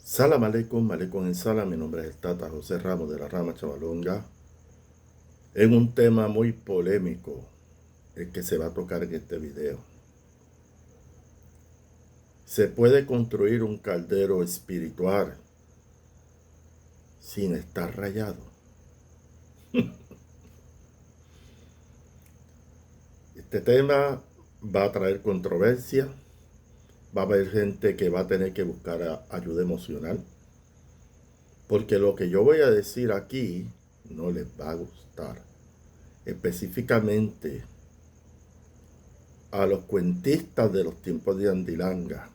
Salam aleikum, aleikum en salam. Mi nombre es el Tata José Ramos de la Rama Chavalonga. En un tema muy polémico, el que se va a tocar en este video. ¿Se puede construir un caldero espiritual sin estar rayado? Este tema va a traer controversia. Va a haber gente que va a tener que buscar ayuda emocional. Porque lo que yo voy a decir aquí no les va a gustar. Específicamente a los cuentistas de los tiempos de Andilanga,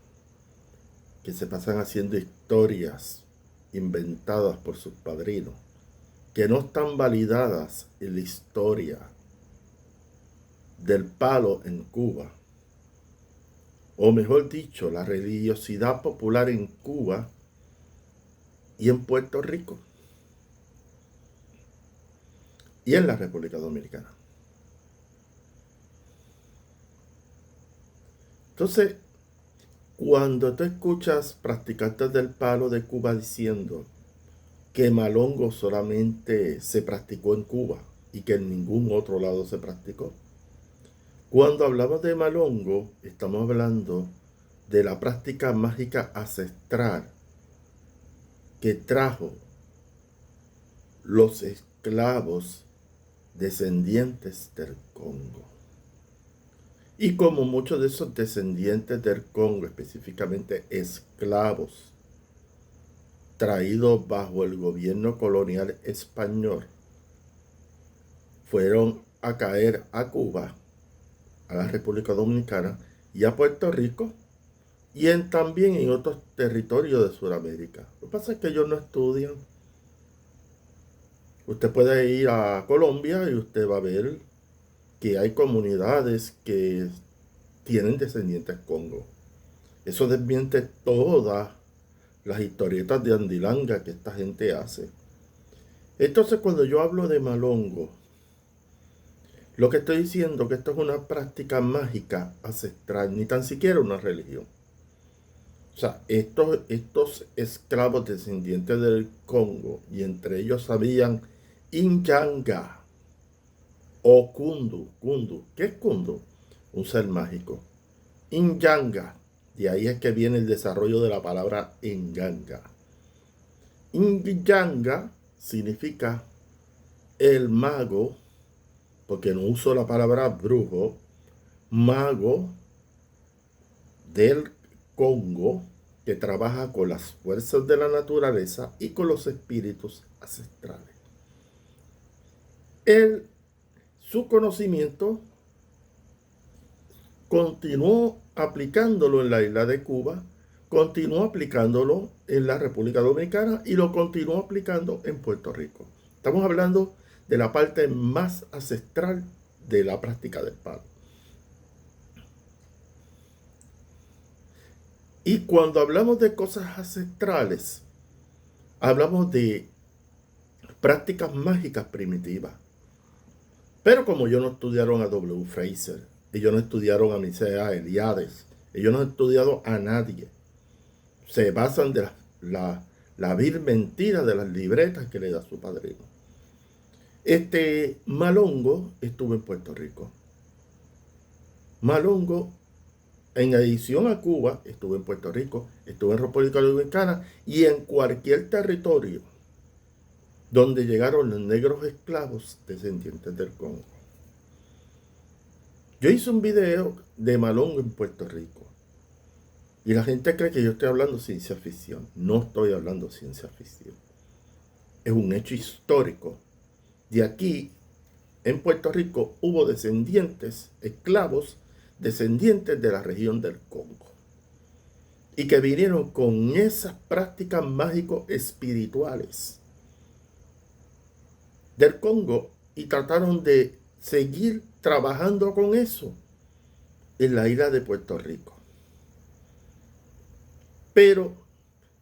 que se pasan haciendo historias inventadas por sus padrinos, que no están validadas en la historia del palo en Cuba, o mejor dicho, la religiosidad popular en Cuba y en Puerto Rico y en la República Dominicana. Entonces, cuando tú escuchas practicantes del palo de Cuba diciendo que Malongo solamente se practicó en Cuba y que en ningún otro lado se practicó, cuando hablamos de Malongo, estamos hablando de la práctica mágica ancestral que trajo los esclavos descendientes del Congo. Y como muchos de esos descendientes del Congo, específicamente esclavos, traídos bajo el gobierno colonial español, fueron a caer a Cuba, a la República Dominicana y a Puerto Rico, y también en otros territorios de Sudamérica. Lo que pasa es que ellos no estudian. Usted puede ir a Colombia y usted va a ver que hay comunidades que tienen descendientes Congo. Eso desmiente todas las historietas de Andilanga que esta gente hace. Entonces, cuando yo hablo de Malongo, lo que estoy diciendo es que esto es una práctica mágica ancestral, ni tan siquiera una religión. O sea, estos esclavos descendientes del Congo, y entre ellos habían Inyanga o Kundu. ¿Qué es Kundu? Un ser mágico. Inyanga, de ahí es que viene el desarrollo de la palabra Enganga. Inyanga significa el mago, porque no uso la palabra brujo, mago del Congo, que trabaja con las fuerzas de la naturaleza y con los espíritus ancestrales. Su conocimiento continuó aplicándolo en la isla de Cuba, continuó aplicándolo en la República Dominicana y lo continuó aplicando en Puerto Rico. Estamos hablando de la parte más ancestral de la práctica del palo. Y cuando hablamos de cosas ancestrales, hablamos de prácticas mágicas primitivas. Pero como ellos no estudiaron a W. Fraser, ellos no estudiaron a Mircea Eliades, ellos no han estudiado a nadie, se basan de la vil mentira de las libretas que le da su padrino. Malongo estuvo en Puerto Rico. Malongo, en adición a Cuba, estuvo en Puerto Rico, estuvo en República Dominicana y en cualquier territorio donde llegaron los negros esclavos descendientes del Congo. Yo hice un video de Malongo en Puerto Rico y la gente cree que yo estoy hablando ciencia ficción. No estoy hablando ciencia ficción. Es un hecho histórico. De aquí, en Puerto Rico, hubo descendientes, esclavos, descendientes de la región del Congo. Y que vinieron con esas prácticas mágico-espirituales del Congo y trataron de seguir trabajando con eso en la isla de Puerto Rico. Pero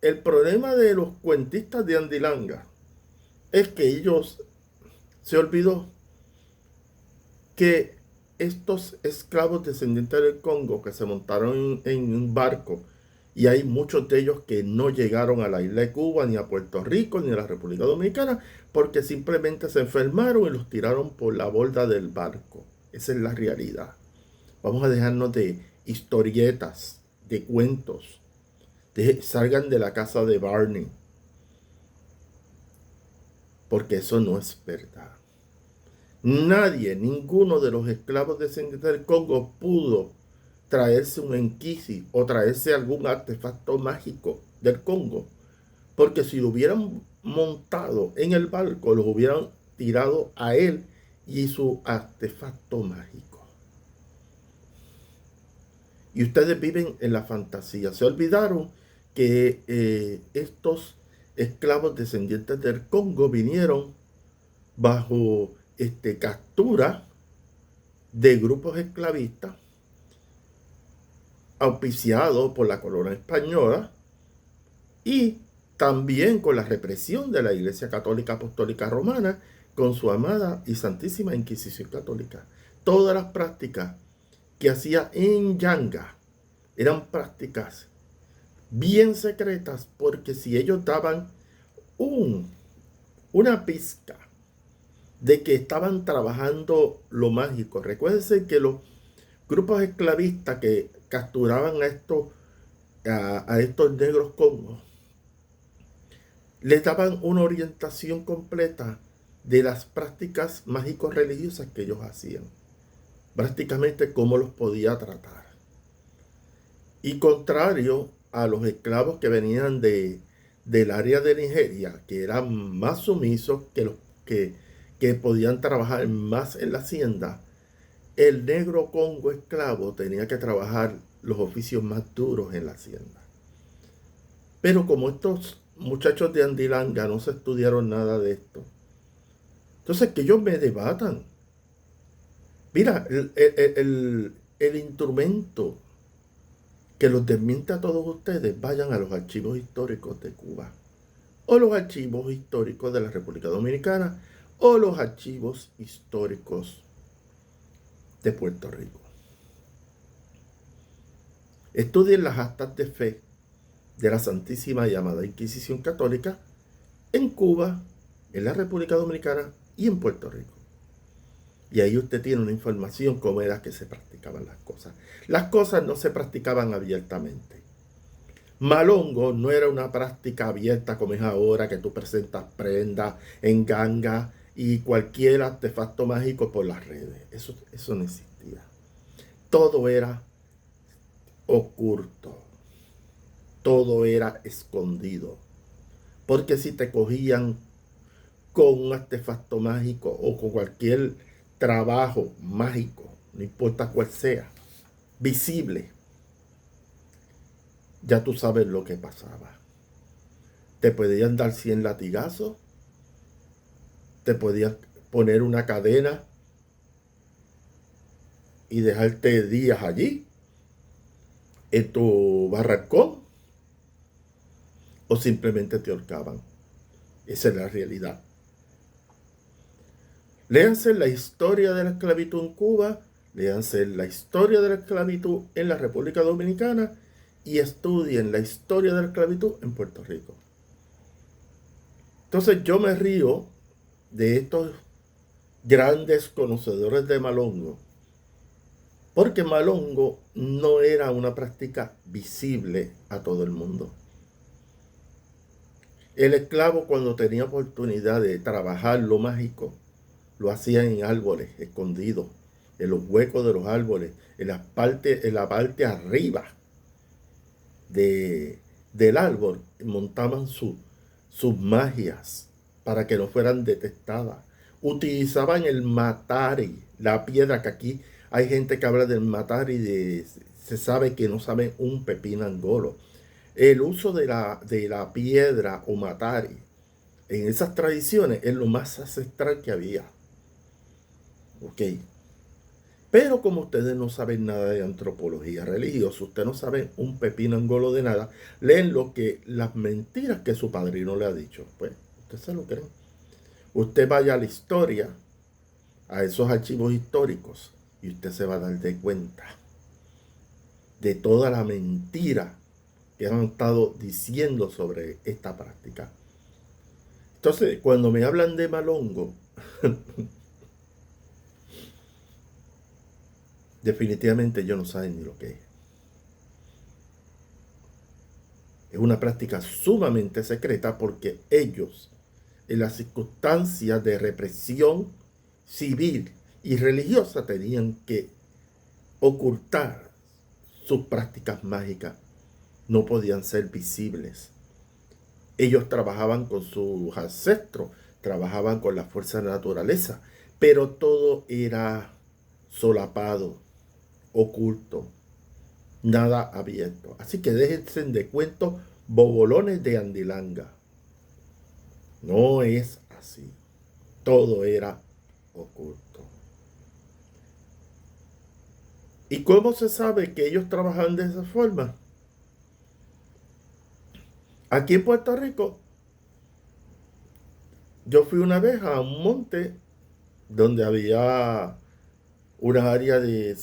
el problema de los cuentistas de Andilanga es que ellos se olvidó que estos esclavos descendientes del Congo que se montaron en un barco y hay muchos de ellos que no llegaron a la isla de Cuba, ni a Puerto Rico, ni a la República Dominicana, porque simplemente se enfermaron y los tiraron por la borda del barco. Esa es la realidad. Vamos a dejarnos de historietas, de cuentos. Salgan de la casa de Barney, porque eso no es verdad. Nadie, ninguno de los esclavos descendientes del Congo pudo traerse un enquisi o traerse algún artefacto mágico del Congo, porque si lo hubieran montado en el barco, los hubieran tirado a él y su artefacto mágico. Y ustedes viven en la fantasía. Se olvidaron que estos esclavos descendientes del Congo vinieron bajo captura de grupos esclavistas auspiciados por la corona española y también con la represión de la Iglesia Católica Apostólica Romana con su amada y santísima Inquisición Católica. Todas las prácticas que hacía en Yanga eran prácticas bien secretas, porque si ellos daban una pizca de que estaban trabajando lo mágico, recuérdense que los grupos esclavistas que capturaban a estos negros congos les daban una orientación completa de las prácticas mágico-religiosas que ellos hacían, prácticamente cómo los podía tratar. Y contrario a los esclavos que venían del área de Nigeria, que eran más sumisos, que podían trabajar más en la hacienda, el negro congo esclavo tenía que trabajar los oficios más duros en la hacienda. Pero como estos muchachos de Andilanga no se estudiaron nada de esto, entonces que ellos me debatan. Mira, el instrumento que los desmiente a todos ustedes, vayan a los archivos históricos de Cuba, o los archivos históricos de la República Dominicana, o los archivos históricos de Puerto Rico. Estudien las actas de fe de la Santísima y Amada Inquisición Católica en Cuba, en la República Dominicana y en Puerto Rico. Y ahí usted tiene una información cómo era que se practicaban las cosas. Las cosas no se practicaban abiertamente. Malongo no era una práctica abierta como es ahora, que tú presentas prendas en ganga y cualquier artefacto mágico por las redes. Eso no existía. Todo era oculto. Todo era escondido. Porque si te cogían con un artefacto mágico o con cualquier trabajo mágico, no importa cuál sea, visible, ya tú sabes lo que pasaba. Te podían dar 100 latigazos, te podían poner una cadena y dejarte días allí, en tu barracón, o simplemente te ahorcaban. Esa es la realidad. Léanse la historia de la esclavitud en Cuba, léanse la historia de la esclavitud en la República Dominicana y estudien la historia de la esclavitud en Puerto Rico. Entonces yo me río de estos grandes conocedores de Malongo, porque Malongo no era una práctica visible a todo el mundo. El esclavo, cuando tenía oportunidad de trabajar lo mágico, lo hacía en árboles escondidos, en los huecos de los árboles, en la parte arriba del árbol, montaban sus magias para que no fueran detectadas. Utilizaban el matari, la piedra, que aquí hay gente que habla del matari, se sabe que no saben un pepino angolo. El uso de la piedra o matari en esas tradiciones es lo más ancestral que había. Ok. Pero como ustedes no saben nada de antropología religiosa, ustedes no saben un pepino angolo de nada, leen las mentiras que su padrino le ha dicho. Pues, ustedes se lo creen. Usted vaya a la historia, a esos archivos históricos, y usted se va a dar de cuenta de toda la mentira que han estado diciendo sobre esta práctica. Entonces, cuando me hablan de malongo, definitivamente ellos no saben ni lo que es. Es una práctica sumamente secreta porque ellos, en las circunstancias de represión civil y religiosa, tenían que ocultar sus prácticas mágicas. No podían ser visibles. Ellos trabajaban con sus ancestros, trabajaban con la fuerza de la naturaleza, pero todo era solapado, oculto, nada abierto. Así que déjense de cuentos bobolones de Andilanga. No es así. Todo era oculto. ¿Y cómo se sabe que ellos trabajan de esa forma? Aquí en Puerto Rico, yo fui una vez a un monte donde había una área de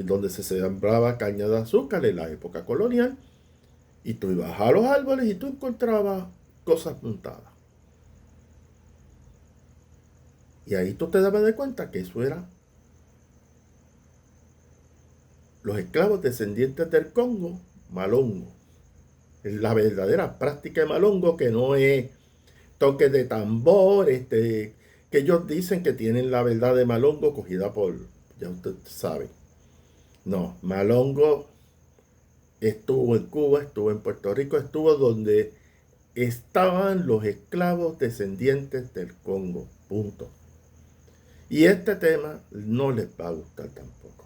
donde se sembraba caña de azúcar en la época colonial, y tú ibas a los árboles y tú encontrabas cosas montadas. Y ahí tú te dabas de cuenta que eso era los esclavos descendientes del Congo, malongo. Es la verdadera práctica de malongo, que no es toques de tambor, que ellos dicen que tienen la verdad de malongo cogida por, ya usted sabe. No, malongo estuvo en Cuba, estuvo en Puerto Rico, estuvo donde estaban los esclavos descendientes del Congo, punto. Y este tema no les va a gustar tampoco.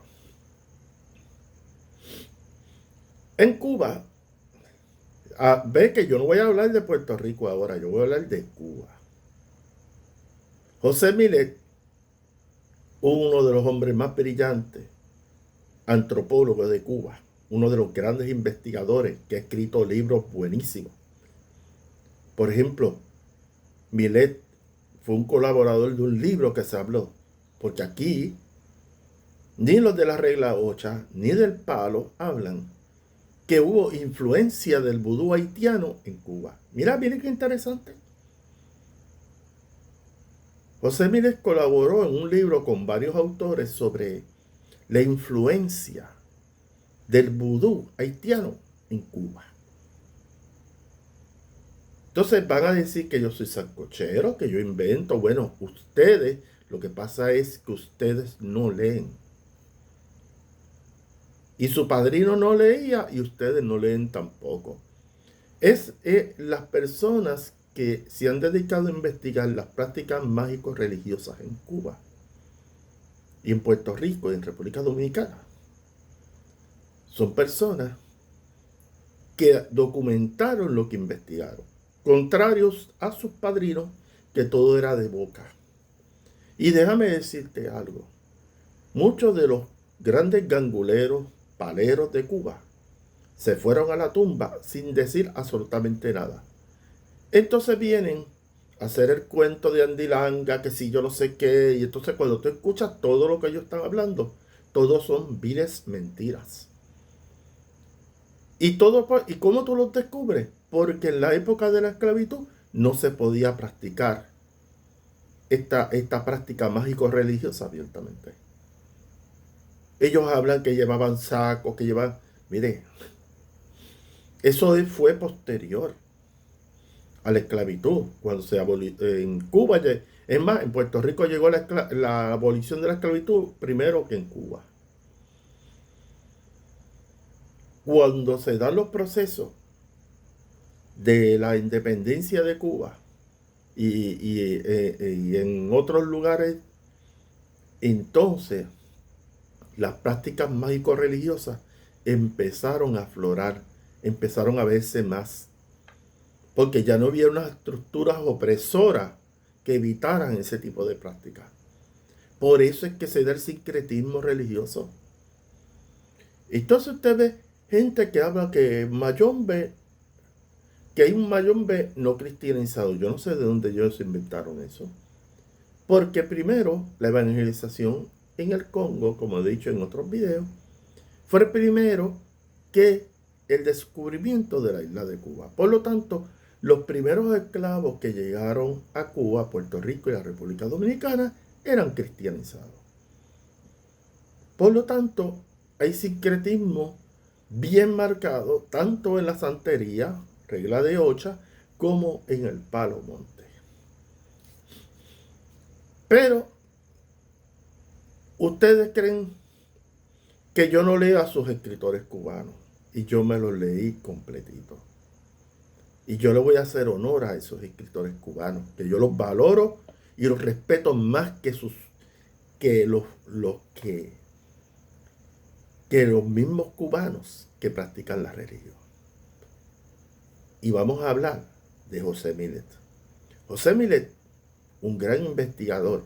En Cuba, ve que yo no voy a hablar de Puerto Rico ahora, yo voy a hablar de Cuba. José Millet, uno de los hombres más brillantes, antropólogo de Cuba, uno de los grandes investigadores que ha escrito libros buenísimos. Por ejemplo, Millet fue un colaborador de un libro que se habló, porque aquí ni los de la regla 8 ni del palo hablan que hubo influencia del vudú haitiano en Cuba. Mira, miren qué interesante. José Millet colaboró en un libro con varios autores sobre la influencia del vudú haitiano en Cuba. Entonces van a decir que yo soy sancochero, que yo invento. Bueno, ustedes, lo que pasa es que ustedes no leen. Y su padrino no leía y ustedes no leen tampoco. Es las personas que se han dedicado a investigar las prácticas mágico-religiosas en Cuba y en Puerto Rico y en República Dominicana. Son personas que documentaron lo que investigaron, contrarios a sus padrinos, que todo era de boca. Y déjame decirte algo, muchos de los grandes ganguleros, paleros de Cuba, se fueron a la tumba sin decir absolutamente nada. Entonces vienen a hacer el cuento de Andilanga, que si yo no sé qué, y entonces cuando tú escuchas todo lo que ellos están hablando, todos son viles mentiras. ¿Y cómo tú los descubres? Porque en la época de la esclavitud no se podía practicar esta práctica mágico-religiosa abiertamente. Ellos hablan que llevaban sacos, que llevaban... Mire, eso fue posterior a la esclavitud, cuando se abolió en Cuba. Es más, en Puerto Rico llegó la abolición de la esclavitud primero que en Cuba. Cuando se dan los procesos de la independencia de Cuba y en otros lugares, entonces las prácticas mágico-religiosas empezaron a aflorar, empezaron a verse más, porque ya no había unas estructuras opresoras que evitaran ese tipo de prácticas. Por eso es que se da el sincretismo religioso. Entonces usted ve gente que habla que Mayombe, que hay un Mayombe no cristianizado. Yo no sé de dónde ellos inventaron eso. Porque primero, la evangelización en el Congo, como he dicho en otros videos, fue el primero que el descubrimiento de la isla de Cuba. Por lo tanto, los primeros esclavos que llegaron a Cuba, Puerto Rico y la República Dominicana eran cristianizados. Por lo tanto, hay sincretismo bien marcado tanto en la santería, regla de Ocha, como en el palo monte. Pero, ¿ustedes creen que yo no leo a sus escritores cubanos? Y yo me los leí completito. Y yo le voy a hacer honor a esos escritores cubanos, que yo los valoro y los respeto más que los mismos cubanos que practican la religión. Y vamos a hablar de José Millet. José Millet, un gran investigador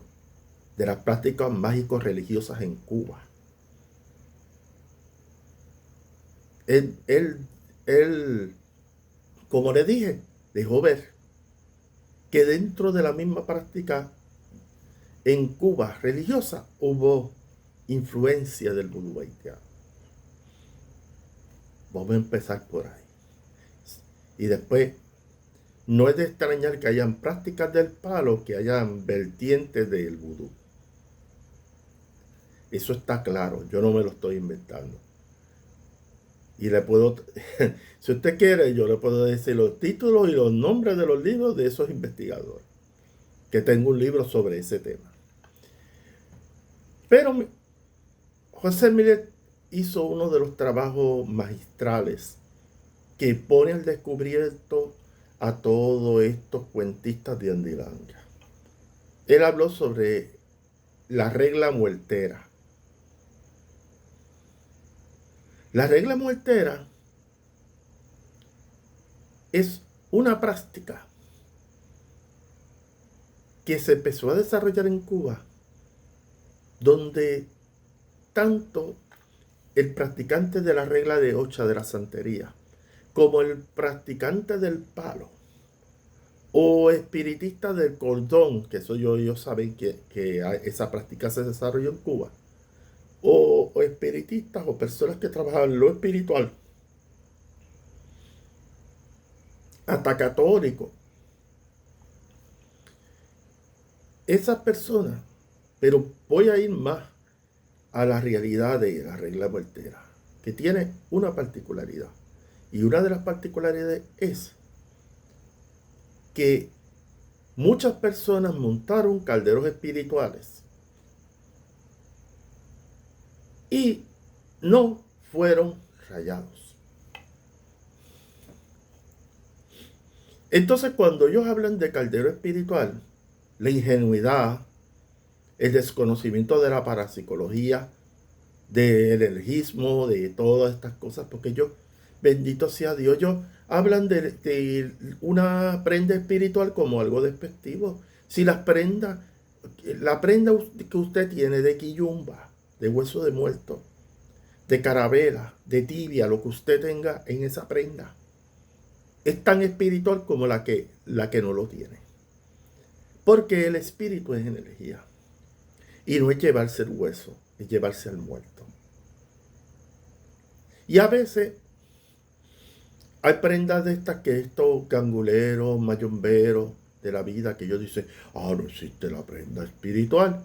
de las prácticas mágico-religiosas en Cuba. Él, como le dije, dejó ver que dentro de la misma práctica en Cuba religiosa hubo influencia del vudú haitiano. Vamos a empezar por ahí. Y después, no es de extrañar que hayan prácticas del palo, que hayan vertientes del vudú. Eso está claro, yo no me lo estoy inventando. Y le puedo, si usted quiere, yo le puedo decir los títulos y los nombres de los libros de esos investigadores, que tengo un libro sobre ese tema. Pero José Millet hizo uno de los trabajos magistrales que pone al descubierto a todos estos cuentistas de Andilanga. Él habló sobre la regla muertera. La regla muertera es una práctica que se empezó a desarrollar en Cuba, donde tanto el practicante de la regla de Ocha de la santería, como el practicante del palo, o espiritista del cordón, que eso ellos saben que esa práctica se desarrolló en Cuba, o espiritistas o personas que trabajaban lo espiritual, hasta católicos. Esas personas, pero voy a ir más a la realidad de la regla muertera, que tiene una particularidad. Y una de las particularidades es que muchas personas montaron calderos espirituales y no fueron rayados. Entonces, cuando ellos hablan de caldero espiritual, la ingenuidad, el desconocimiento de la parapsicología, del energismo, de todas estas cosas, porque ellos, bendito sea Dios, ellos hablan de una prenda espiritual como algo despectivo. Si la prenda que usted tiene de quillumba, de hueso de muerto, de carabela, de tibia, lo que usted tenga en esa prenda, es tan espiritual como la que no lo tiene. Porque el espíritu es energía. Y no es llevarse el hueso, es llevarse al muerto. Y a veces hay prendas de estas que estos ganguleros, mayomberos de la vida, que ellos dicen, no existe la prenda espiritual.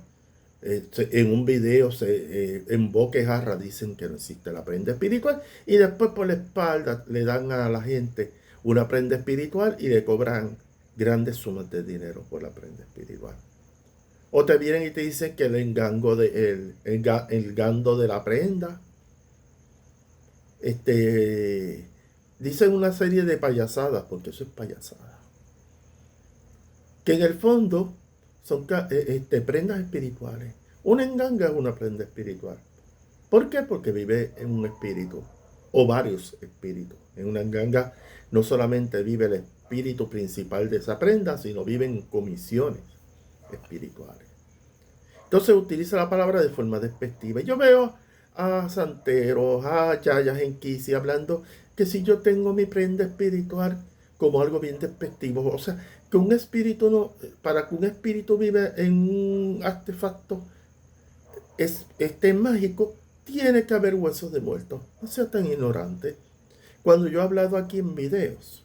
En un video en boca y jarra dicen que no existe la prenda espiritual, y después por la espalda le dan a la gente una prenda espiritual y le cobran grandes sumas de dinero por la prenda espiritual. O te vienen y te dicen que el gando de la prenda, dicen una serie de payasadas, porque eso es payasada, que en el fondo son prendas espirituales. Una enganga es una prenda espiritual. ¿Por qué? Porque vive en un espíritu, o varios espíritus. En una enganga no solamente vive el espíritu principal de esa prenda, sino vive en comisiones espirituales. Entonces utiliza la palabra de forma despectiva. Yo veo a santeros, a yayas en Kisi hablando que si yo tengo mi prenda espiritual como algo bien despectivo. O sea, que un espíritu no, para que un espíritu vive en un artefacto mágico, tiene que haber huesos de muertos. No sea tan ignorante. Cuando yo he hablado aquí en videos,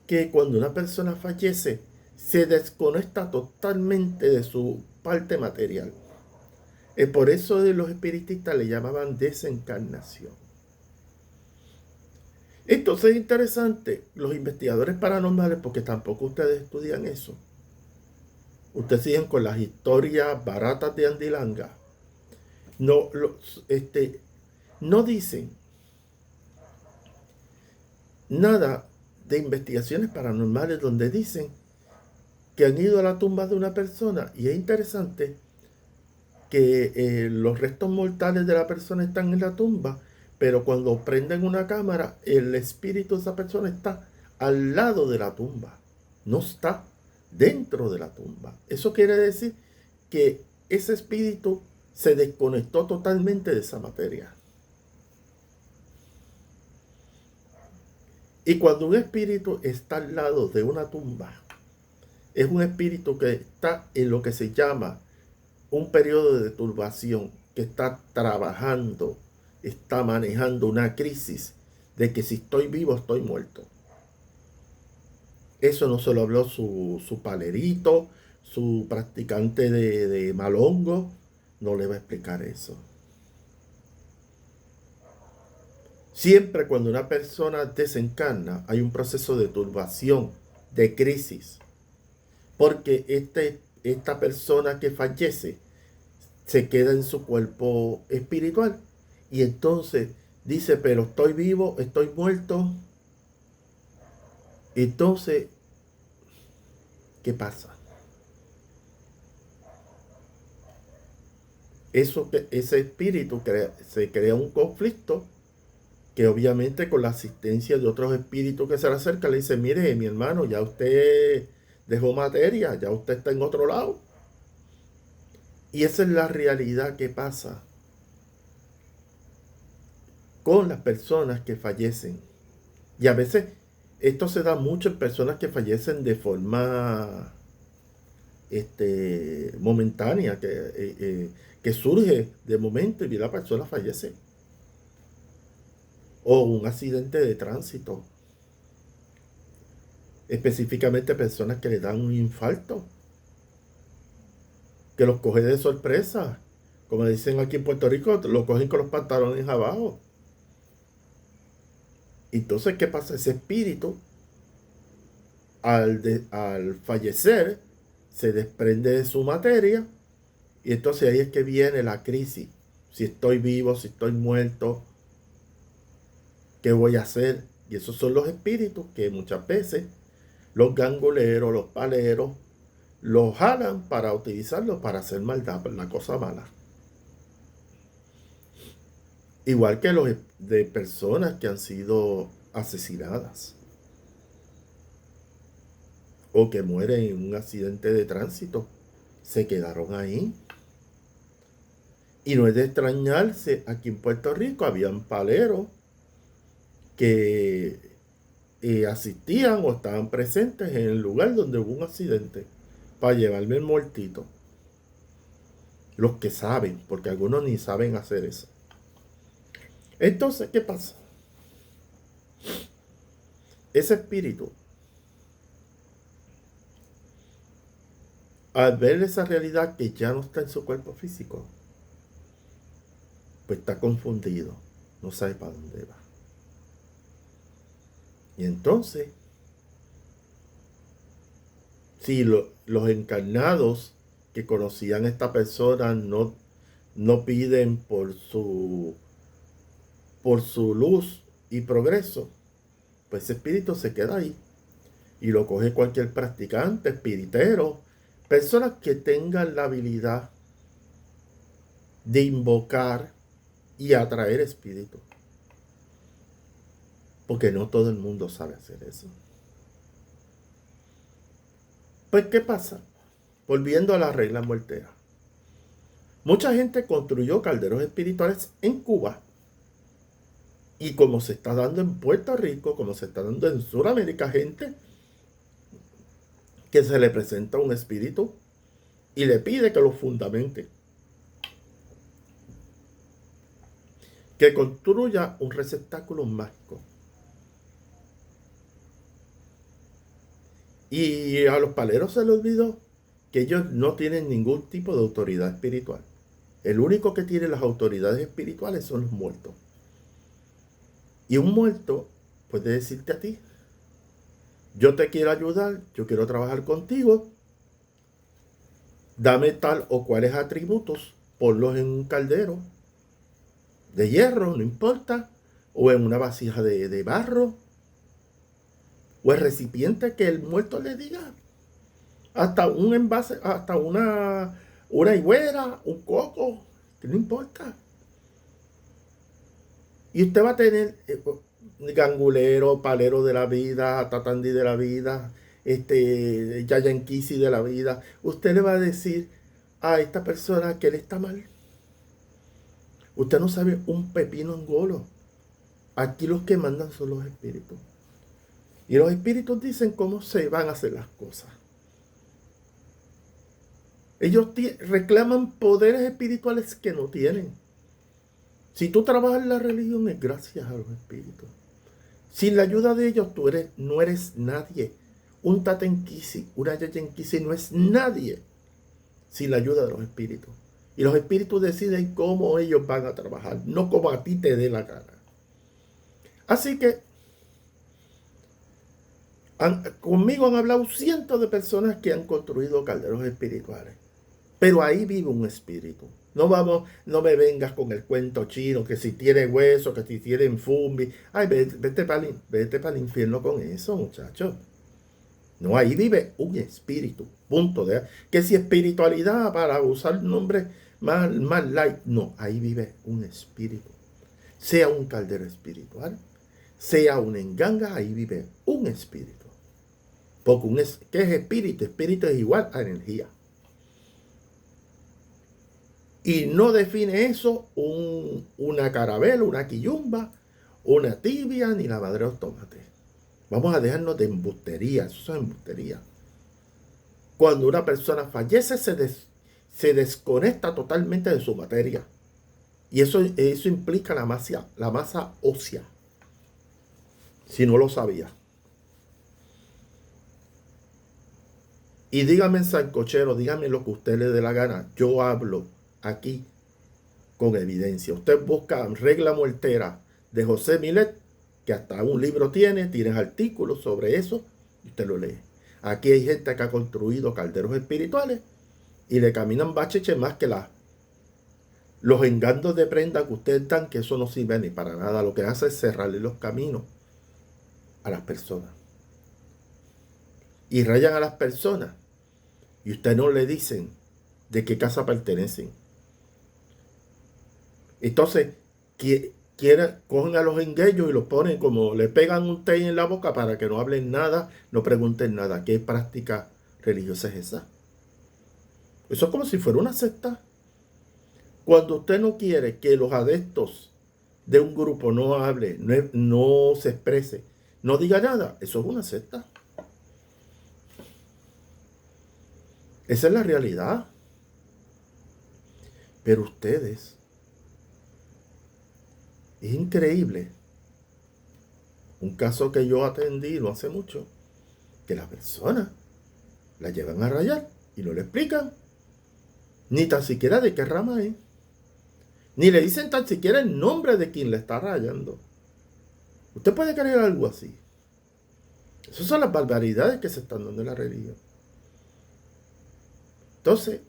que cuando una persona fallece, se desconecta totalmente de su parte material. Es por eso de los espiritistas le llamaban desencarnación. Entonces es interesante, los investigadores paranormales, porque tampoco ustedes estudian eso. Ustedes siguen con las historias baratas de Andilanga. No, no dicen nada de investigaciones paranormales donde dicen que han ido a la tumba de una persona, y es interesante que los restos mortales de la persona están en la tumba, pero cuando prenden una cámara, el espíritu de esa persona está al lado de la tumba, no está dentro de la tumba. Eso quiere decir que ese espíritu se desconectó totalmente de esa materia. Y cuando un espíritu está al lado de una tumba, es un espíritu que está en lo que se llama un periodo de turbación, que está trabajando, está manejando una crisis de que si estoy vivo, estoy muerto. Eso no se lo habló su palerito, su practicante de malongo, no le va a explicar eso. Siempre cuando una persona desencarna, hay un proceso de turbación, de crisis, porque esta persona que fallece se queda en su cuerpo espiritual y entonces dice, pero estoy vivo, estoy muerto. Entonces, ¿qué pasa? Ese espíritu se crea un conflicto que obviamente con la asistencia de otros espíritus que se le acercan le dice, mire mi hermano, ya usted dejó materia, ya usted está en otro lado. Y esa es la realidad que pasa con las personas que fallecen. Y a veces esto se da mucho en personas que fallecen de forma momentánea, que surge de momento y la persona fallece. O un accidente de tránsito. Específicamente personas que le dan un infarto, que los coge de sorpresa. Como dicen aquí en Puerto Rico, lo cogen con los pantalones abajo. Entonces, ¿qué pasa? Ese espíritu, al fallecer, se desprende de su materia. Y entonces ahí es que viene la crisis. Si estoy vivo, si estoy muerto, ¿qué voy a hacer? Y esos son los espíritus que muchas veces los gangoleros, los paleros, los jalan para utilizarlos para hacer maldad, la cosa mala. Igual que los de personas que han sido asesinadas o que mueren en un accidente de tránsito, se quedaron ahí. Y no es de extrañarse, aquí en Puerto Rico habían paleros que asistían o estaban presentes en el lugar donde hubo un accidente para llevarme el muertito. Los que saben, porque algunos ni saben hacer eso. Entonces, ¿qué pasa? Ese espíritu, al ver esa realidad que ya no está en su cuerpo físico, pues está confundido, no sabe para dónde va. Y entonces, si los encarnados que conocían a esta persona no piden por su luz y progreso, pues ese espíritu se queda ahí y lo coge cualquier practicante, espiritero, personas que tengan la habilidad de invocar y atraer espíritus, porque no todo el mundo sabe hacer eso. Pues, ¿qué pasa? Volviendo a la regla muertera. Mucha gente construyó calderos espirituales en Cuba. Y como se está dando en Puerto Rico, como se está dando en Sudamérica, gente que se le presenta un espíritu y le pide que lo fundamente. Que construya un receptáculo mágico. Y a los paleros se les olvidó que ellos no tienen ningún tipo de autoridad espiritual. El único que tiene las autoridades espirituales son los muertos. Y un muerto puede decirte a ti, yo te quiero ayudar, yo quiero trabajar contigo, dame tal o cuales atributos, ponlos en un caldero de hierro, no importa, o en una vasija de barro, o el recipiente que el muerto le diga, hasta un envase, hasta una higuera, un coco, que no importa. Y usted va a tener gangulero, palero de la vida, tatandi de la vida, yayanquisi de la vida. Usted le va a decir a esta persona que él está mal. Usted no sabe un pepino angolo. Aquí los que mandan son los espíritus. Y los espíritus dicen cómo se van a hacer las cosas. Ellos reclaman poderes espirituales que no tienen. Si tú trabajas en la religión es gracias a los espíritus. Sin la ayuda de ellos tú no eres nadie. Un tatenquisi, una yayenquisi no es nadie sin la ayuda de los espíritus. Y los espíritus deciden cómo ellos van a trabajar, no como a ti te dé la gana. Así que conmigo han hablado cientos de personas que han construido calderos espirituales. Pero ahí vive un espíritu. No me vengas con el cuento chino, que si tiene hueso, que si tiene fumbi. Ay, vete para el infierno con eso, muchachos. No, ahí vive un espíritu. Punto. Que si espiritualidad, para usar nombres más light. No, ahí vive un espíritu. Sea un caldero espiritual, sea una enganga, ahí vive un espíritu. Porque ¿qué es espíritu? Espíritu es igual a energía. Y no define eso una carabela, una quillumba, una tibia, ni la madre de los tomates. Vamos a dejarnos de embustería, eso es embustería. Cuando una persona fallece, se desconecta totalmente de su materia. Y eso implica la masa ósea. Si no lo sabía. Y dígame, sancochero, dígame lo que usted le dé la gana. Yo hablo aquí con evidencia. Usted busca Regla Muertera de José Milet, que hasta un libro tienes artículos sobre eso, y usted lo lee. Aquí hay gente que ha construido calderos espirituales y le caminan bacheche más que los engandos de prenda que ustedes dan, que eso no sirve ni para nada. Lo que hace es cerrarle los caminos a las personas. Y rayan a las personas. Y ustedes no le dicen de qué casa pertenecen. Entonces, cogen a los enguellos y los ponen como le pegan un té en la boca para que no hablen nada, no pregunten nada. ¿Qué práctica religiosa es esa? Eso es como si fuera una secta. Cuando usted no quiere que los adeptos de un grupo no hable, no se exprese, no diga nada, eso es una secta. Esa es la realidad. Pero ustedes, es increíble. Un caso que yo atendí no hace mucho, que las personas la llevan a rayar y no le explican ni tan siquiera de qué rama es, ni le dicen tan siquiera el nombre de quien le está rayando. Usted puede creer algo así. Esas son las barbaridades que se están dando en la religión. Entonces,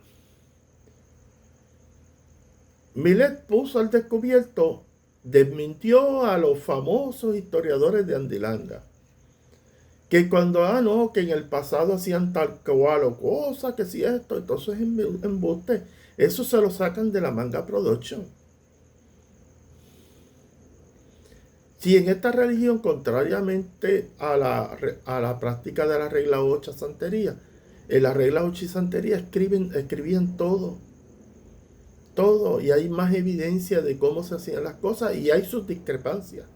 Milet puso al descubierto, desmintió a los famosos historiadores de Andilanga, que cuando, no, que en el pasado hacían tal cual o cosa, que si esto, entonces es embuste. Eso se lo sacan de la manga production. Si en esta religión, contrariamente a la práctica de la regla 8 santería, en la regla 8 y santería escribían todo, y hay más evidencia de cómo se hacían las cosas y hay sus discrepancias.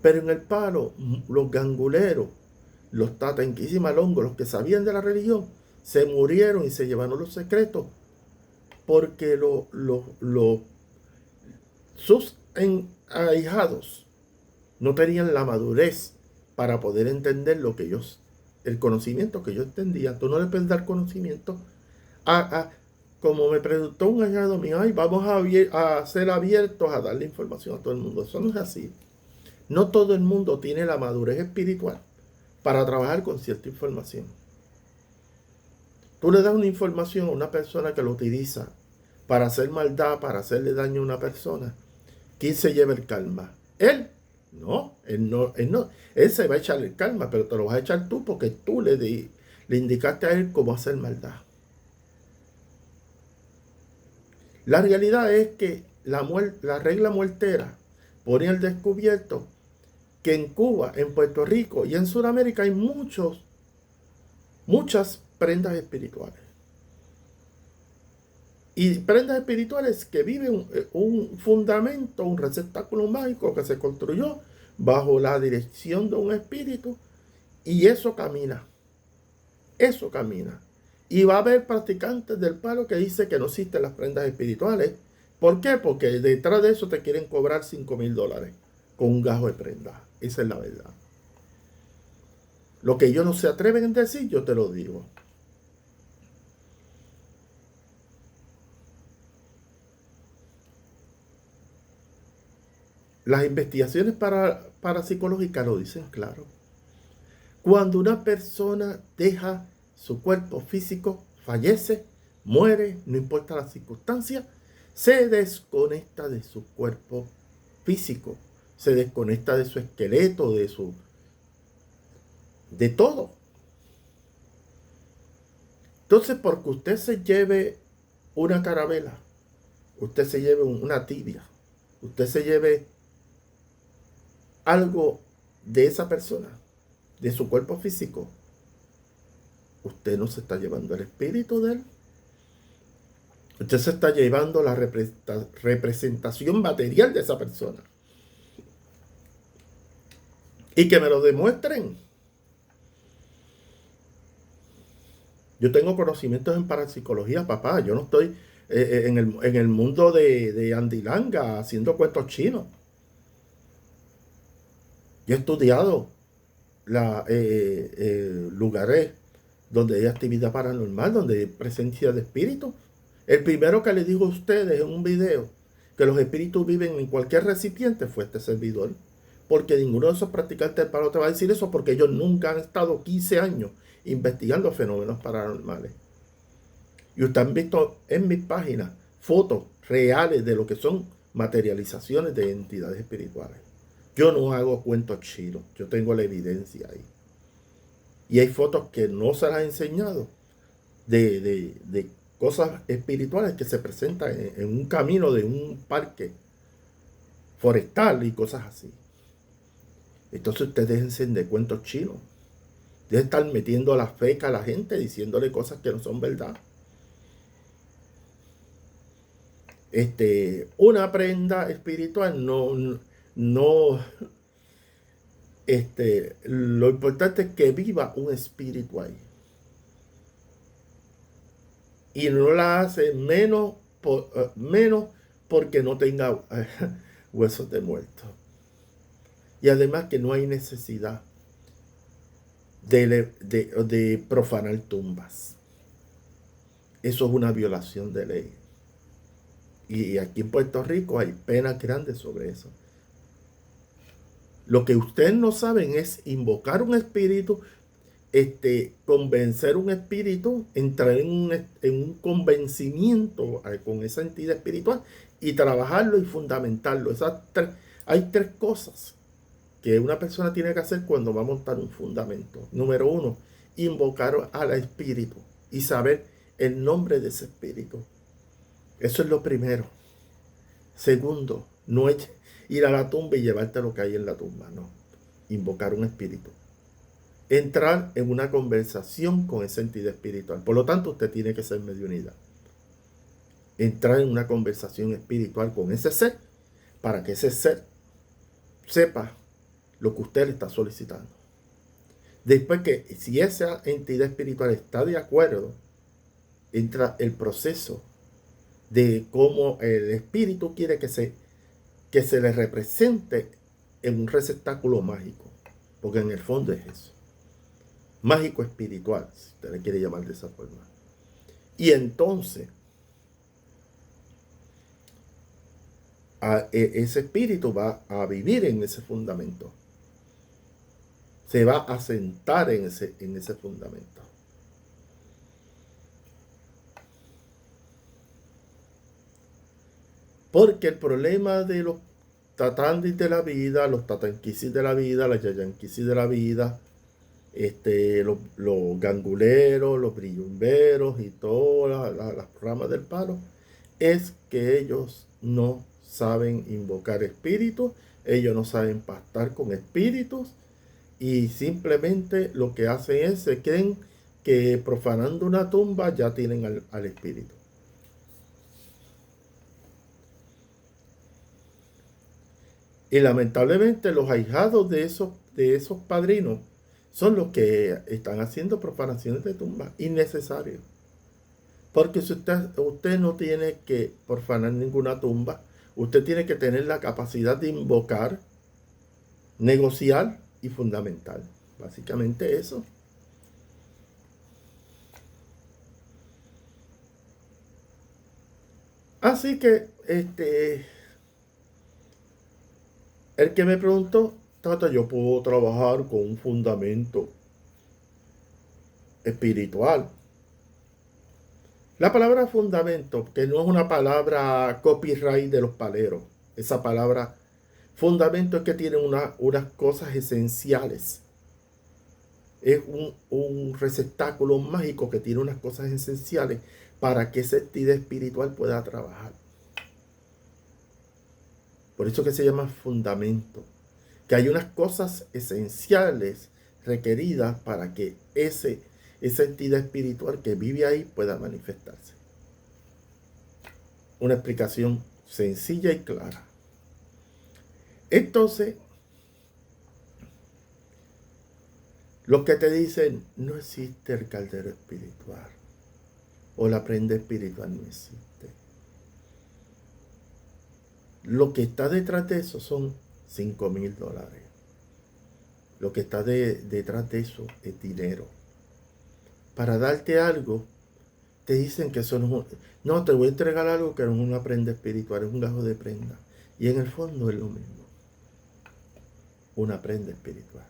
Pero en el palo, los ganguleros, los tatanquisimalongos, los que sabían de la religión, se murieron y se llevaron los secretos porque sus ahijados no tenían la madurez para poder entender lo que ellos el conocimiento que yo entendía. Tú no le puedes dar conocimiento como me preguntó un hallado mío, ay, vamos a ser abiertos a darle información a todo el mundo. Eso no es así. No todo el mundo tiene la madurez espiritual para trabajar con cierta información. Tú le das una información a una persona que lo utiliza para hacer maldad, para hacerle daño a una persona. ¿Quién se lleva el karma? Él. No, él no. Él se va a echar el karma, pero te lo vas a echar tú porque tú le indicaste a él cómo hacer maldad. La realidad es que la regla muertera pone al descubierto que en Cuba, en Puerto Rico y en Sudamérica hay muchas prendas espirituales. Y prendas espirituales que viven un fundamento, un receptáculo mágico que se construyó bajo la dirección de un espíritu, y eso camina. Eso camina. Y va a haber practicantes del palo que dicen que no existen las prendas espirituales. ¿Por qué? Porque detrás de eso te quieren cobrar $5,000 con un gajo de prenda. Esa es la verdad. Lo que ellos no se atreven a decir, yo te lo digo. Las investigaciones parapsicológicas lo dicen claro. Cuando una persona deja su cuerpo físico, fallece, muere, no importa la circunstancia, se desconecta de su cuerpo físico, se desconecta de su esqueleto, de todo. Entonces, porque usted se lleve una carabela, usted se lleve una tibia, usted se lleve algo de esa persona, de su cuerpo físico, usted no se está llevando el espíritu de él. Usted se está llevando la representación material de esa persona. Y que me lo demuestren. Yo tengo conocimientos en parapsicología, papá. Yo no estoy en el mundo de Andilanga haciendo cuentos chinos. Yo he estudiado lugares donde hay actividad paranormal, donde hay presencia de espíritus. El primero que le digo a ustedes en un video que los espíritus viven en cualquier recipiente fue este servidor. Porque ninguno de esos practicantes del palo te va a decir eso, porque ellos nunca han estado 15 años investigando fenómenos paranormales. Y ustedes han visto en mis páginas fotos reales de lo que son materializaciones de entidades espirituales. Yo no hago cuentos chinos, yo tengo la evidencia ahí. Y hay fotos que no se las he enseñado de cosas espirituales que se presentan en un camino de un parque forestal y cosas así. Entonces ustedes déjense de cuentos chinos. Dejen de estar metiendo la feca a la gente, diciéndole cosas que no son verdad. Una prenda espiritual lo importante es que viva un espíritu ahí. Y no la hace menos porque no tenga huesos de muerto. Y además que no hay necesidad de profanar tumbas. Eso es una violación de ley. Y aquí en Puerto Rico hay penas grandes sobre eso. Lo que ustedes no saben es invocar un espíritu, convencer un espíritu, entrar en un convencimiento con esa entidad espiritual y trabajarlo y fundamentarlo. Hay tres cosas que una persona tiene que hacer cuando va a montar un fundamento. Número 1, invocar al espíritu y saber el nombre de ese espíritu. Eso es lo primero. Segundo, no es ir a la tumba y llevarte lo que hay en la tumba, no. Invocar un espíritu. Entrar en una conversación con esa entidad espiritual. Por lo tanto, usted tiene que ser mediunidad. Entrar en una conversación espiritual con ese ser para que ese ser sepa lo que usted le está solicitando. Después que, si esa entidad espiritual está de acuerdo, entra el proceso de cómo el espíritu quiere que se le represente en un receptáculo mágico, porque en el fondo es eso. mágico espiritual, si usted le quiere llamar de esa forma. Y entonces, ese espíritu va a vivir en ese fundamento. Se va a sentar en ese fundamento. Porque el problema de los tatandis de la vida, los tatanquisis de la vida, las yayanquisis de la vida, los ganguleros, los brillumberos y todas las ramas del palo, es que ellos no saben invocar espíritus, ellos no saben pactar con espíritus, y simplemente lo que hacen es, se creen que profanando una tumba ya tienen al espíritu. Y lamentablemente los ahijados de esos padrinos son los que están haciendo profanaciones de tumbas innecesarias. Porque si usted no tiene que profanar ninguna tumba, usted tiene que tener la capacidad de invocar, negociar y fundamental. Básicamente eso. Así que, el que me preguntó, Tata, yo puedo trabajar con un fundamento espiritual. La palabra fundamento, que no es una palabra copyright de los paleros, esa palabra fundamento es que tiene unas cosas esenciales. Es un receptáculo mágico que tiene unas cosas esenciales para que esa entidad espiritual pueda trabajar. Por eso que se llama fundamento. Que hay unas cosas esenciales requeridas para que esa entidad espiritual que vive ahí pueda manifestarse. Una explicación sencilla y clara. Entonces, los que te dicen, no existe el caldero espiritual, o la prenda espiritual no existe. Lo que está detrás de eso son $5,000. Lo que está detrás de eso es dinero. Para darte algo, te dicen que eso no, te voy a entregar algo que no es una prenda espiritual, es un gajo de prenda. Y en el fondo es lo mismo. Una prenda espiritual.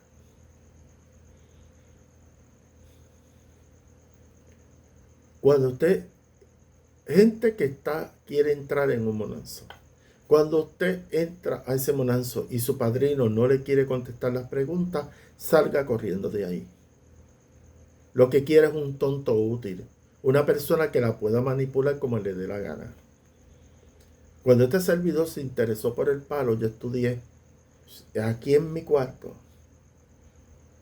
Cuando gente que quiere entrar en un monanzo, cuando usted entra a ese monanzo y su padrino no le quiere contestar las preguntas, salga corriendo de ahí. Lo que quiere es un tonto útil, una persona que la pueda manipular como le dé la gana. Cuando este servidor se interesó por el palo, yo estudié aquí en mi cuarto.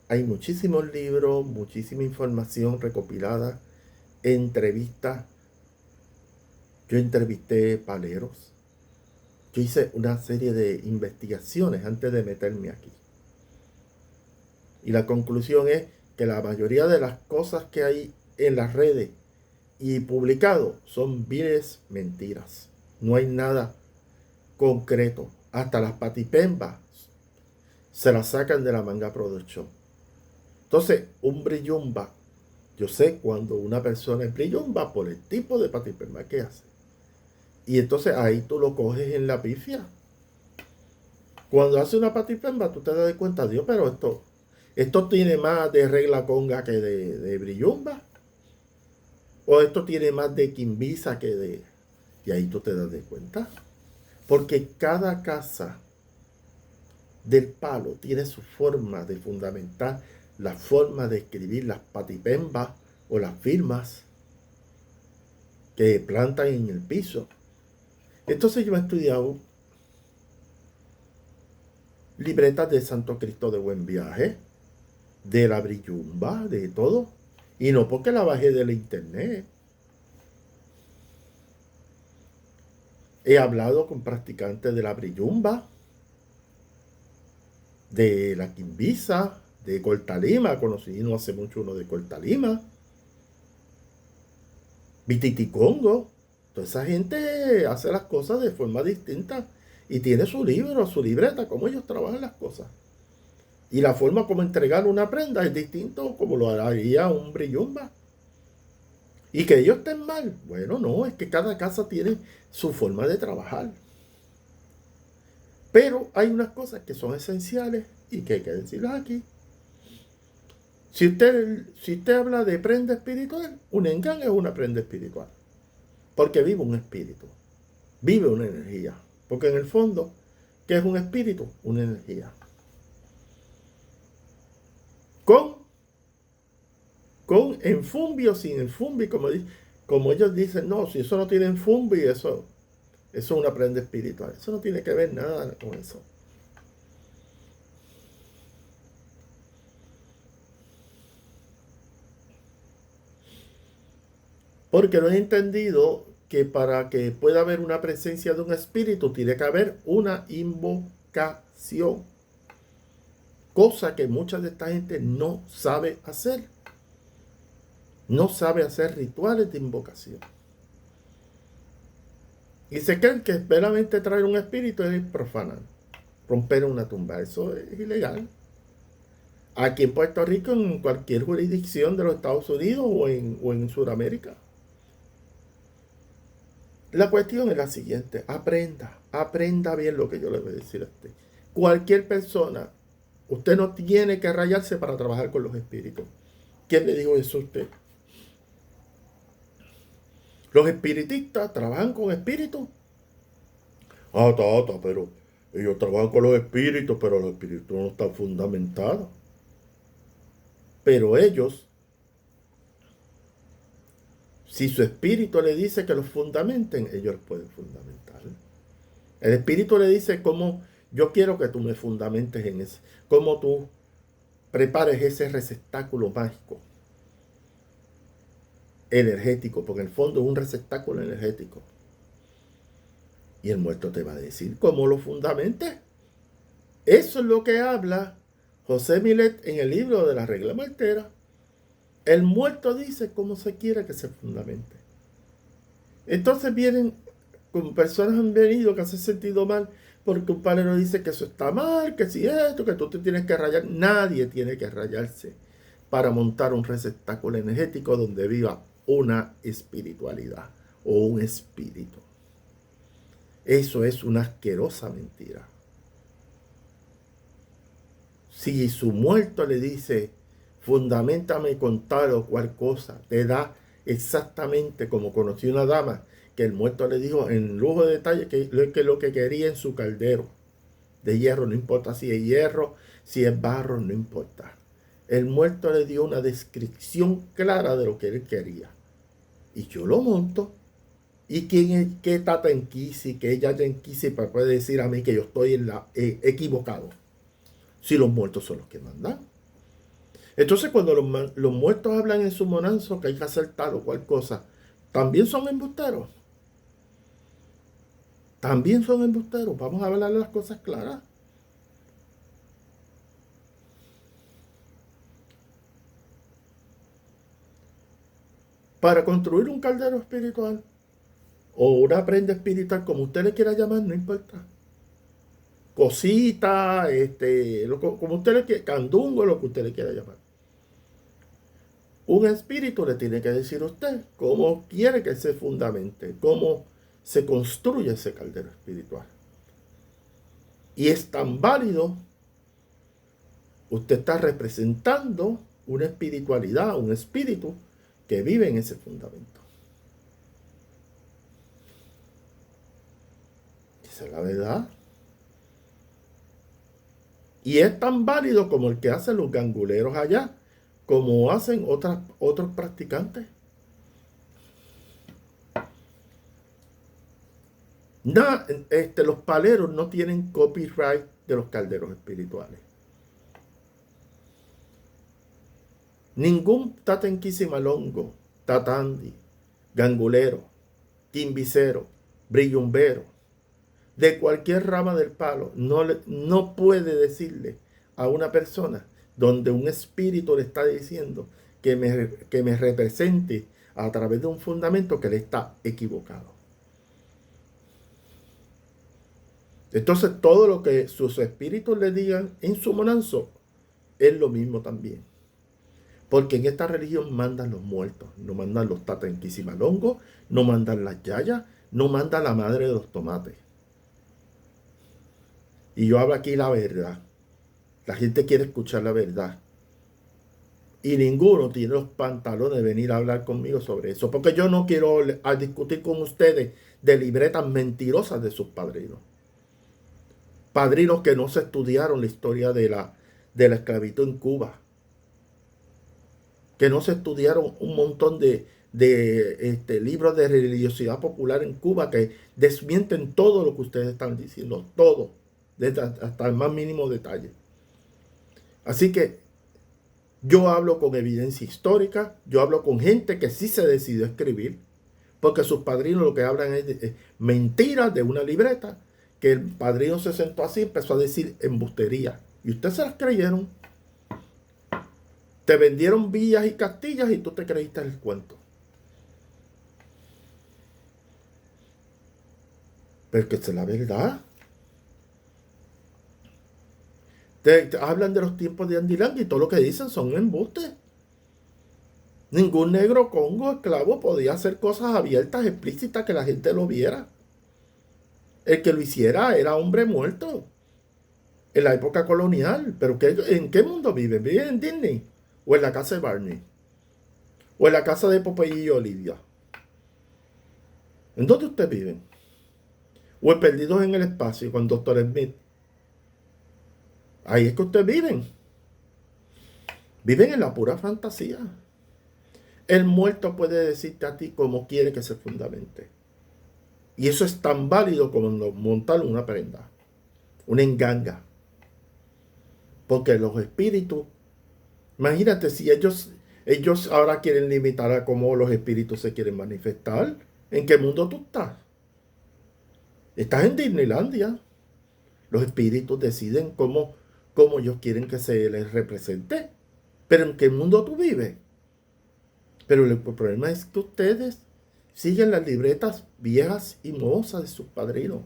Hay muchísimos libros, muchísima información recopilada, entrevistas. Yo entrevisté paleros. Yo hice una serie de investigaciones antes de meterme aquí. Y la conclusión es que la mayoría de las cosas que hay en las redes y publicado son viles mentiras. No hay nada concreto. Hasta las patipembas se las sacan de la manga production. Entonces, un brillumba, yo sé cuando una persona es brillumba por el tipo de patipemba que hace. Y entonces ahí tú lo coges en la pifia. Cuando hace una patipemba, tú te das cuenta, Dios, pero esto tiene más de regla conga que de brillumba. O esto tiene más de quimbisa que de... Y ahí tú te das cuenta. Porque cada casa del palo tiene su forma de fundamentar, la forma de escribir las patipembas o las firmas que plantan en el piso. Entonces yo he estudiado libretas de Santo Cristo de Buen Viaje, de la brillumba, de todo. Y no porque la bajé de la internet. He hablado con practicantes de la brillumba, de la quimbisa, de Cortalima. Conocí no hace mucho uno de Cortalima. Vititicongo. Toda esa gente hace las cosas de forma distinta y tiene su libro, su libreta, cómo ellos trabajan las cosas. Y la forma como entregar una prenda es distinto como lo haría un brillumba. Y que ellos estén mal. Bueno, no, es que cada casa tiene su forma de trabajar. Pero hay unas cosas que son esenciales y que hay que decirlas aquí. Si usted habla de prenda espiritual, un engán es una prenda espiritual. Porque vive un espíritu. Vive una energía. Porque en el fondo, ¿qué es un espíritu? Una energía. Con enfumbi o sin enfumbi, como ellos dicen, no, si eso no tiene enfumbi, eso es una prenda espiritual. Eso no tiene que ver nada con eso. Porque no he entendido que para que pueda haber una presencia de un espíritu, tiene que haber una invocación. Cosa que mucha de esta gente no sabe hacer. No sabe hacer rituales de invocación. Y se creen que veramente traer un espíritu es profanar, romper una tumba. Eso es ilegal. Aquí en Puerto Rico, en cualquier jurisdicción de los Estados Unidos o en Sudamérica. La cuestión es la siguiente: aprenda bien lo que yo le voy a decir a usted. Cualquier persona, usted no tiene que rayarse para trabajar con los espíritus. ¿Quién le dijo eso a usted? Los espiritistas trabajan con espíritus. Ah, tata, pero ellos trabajan con los espíritus, pero los espíritus no están fundamentados. Pero ellos, si su espíritu le dice que los fundamenten, ellos los pueden fundamentar. El espíritu le dice cómo yo quiero que tú me fundamentes en eso, cómo tú prepares ese receptáculo mágico, energético, porque en el fondo es un receptáculo energético. Y el muerto te va a decir cómo lo fundamente. Eso es lo que habla José Milet en el libro de la regla muertera. El muerto dice cómo se quiere que se fundamente. Entonces vienen, como personas han venido que se han sentido mal porque un palero dice que eso está mal, que si esto, que tú te tienes que rayar. Nadie tiene que rayarse para montar un receptáculo energético donde viva una espiritualidad o un espíritu. Eso es una asquerosa mentira. Si su muerto le dice, fundamentame con tal o cual cosa, te da exactamente como conocí una dama que el muerto le dijo en lujo de detalle que lo que quería en su caldero de hierro, no importa si es hierro, si es barro, no importa. El muerto le dio una descripción clara de lo que él quería. Y yo lo monto. ¿Y quién es, qué tata en Kisi, que ella en Kisi puede decir a mí que yo estoy equivocado? Si los muertos son los que mandan. Entonces cuando los muertos hablan en su monanzo que hay que hacer tal o cual cosa, también son embusteros. También son embusteros. Vamos a hablar de las cosas claras. Para construir un caldero espiritual o una prenda espiritual, como usted le quiera llamar, no importa. Cosita, como usted le quiera, candungo, lo que usted le quiera llamar. Un espíritu le tiene que decir a usted cómo quiere que se fundamente, cómo se construye ese caldero espiritual. Y es tan válido, usted está representando una espiritualidad, un espíritu que vive en ese fundamento. Esa es la verdad. Y es tan válido como el que hacen los ganguleros allá, como hacen otros practicantes. Los paleros no tienen copyright de los calderos espirituales. Ningún tatenquisimalongo, tatandi, gangulero, quimbicero, brillumbero, de cualquier rama del palo, no puede decirle a una persona donde un espíritu le está diciendo que me represente a través de un fundamento que le está equivocado. Entonces todo lo que sus espíritus le digan en su monanzo es lo mismo también. Porque en esta religión mandan los muertos, no mandan los tatanquisimalongos, no mandan las yayas, no manda la madre de los tomates. Y yo hablo aquí la verdad. La gente quiere escuchar la verdad. Y ninguno tiene los pantalones de venir a hablar conmigo sobre eso. Porque yo no quiero a discutir con ustedes de libretas mentirosas de sus padrinos. Padrinos que no se estudiaron la historia de la esclavitud en Cuba. Que no se estudiaron un montón de libros de religiosidad popular en Cuba que desmienten todo lo que ustedes están diciendo. Todo. Hasta el más mínimo detalle. Así que yo hablo con evidencia histórica, yo hablo con gente que sí se decidió a escribir, porque sus padrinos lo que hablan es mentiras de una libreta, que el padrino se sentó así y empezó a decir embustería. Y ustedes se las creyeron. Te vendieron villas y castillas y tú te creíste el cuento. Pero que es la verdad. Te hablan de los tiempos de Andy Lang y todo lo que dicen son embustes. Ningún negro congo esclavo podía hacer cosas abiertas, explícitas, que la gente lo viera. El que lo hiciera era hombre muerto en la época colonial. Pero ¿en qué mundo viven? ¿Viven en Disney? ¿O en la casa de Barney? ¿O en la casa de Popeye y Olivia? ¿En dónde ustedes viven? ¿O en Perdidos en el Espacio con Dr. Smith? Ahí es que ustedes viven. Viven en la pura fantasía. El muerto puede decirte a ti cómo quiere que se fundamente. Y eso es tan válido como montar una prenda, una enganga. Porque los espíritus, imagínate si ellos ahora quieren limitar a cómo los espíritus se quieren manifestar. ¿En qué mundo tú estás? Estás en Disneylandia. Los espíritus deciden cómo ellos quieren que se les represente. Pero ¿en qué mundo tú vives? Pero el problema es que ustedes siguen las libretas viejas y mohosas de sus padrinos.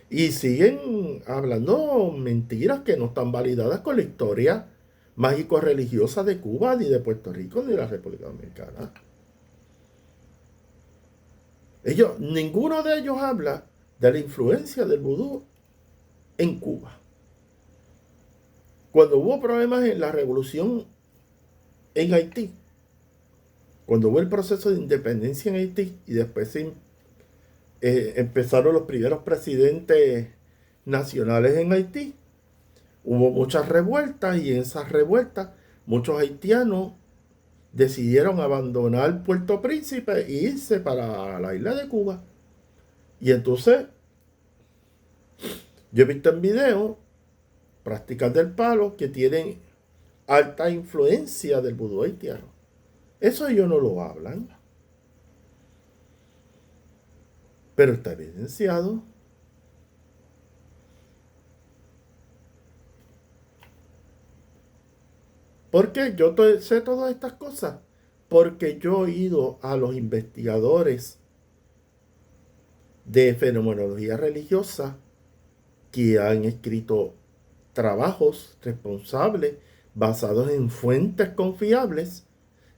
Y siguen hablando mentiras que no están validadas con la historia mágico-religiosa de Cuba, ni de Puerto Rico, ni de la República Dominicana. Ninguno de ellos habla de la influencia del vudú en Cuba. Cuando hubo problemas en la revolución en Haití, cuando hubo el proceso de independencia en Haití y después empezaron los primeros presidentes nacionales en Haití, hubo muchas revueltas y en esas revueltas muchos haitianos decidieron abandonar Puerto Príncipe e irse para la isla de Cuba. Y entonces yo he visto en video prácticas del palo que tienen alta influencia del vudú haitiano. Eso ellos no lo hablan. Pero está evidenciado. ¿Por qué yo sé todas estas cosas? Porque yo he ido a los investigadores de fenomenología religiosa que han escrito trabajos responsables basados en fuentes confiables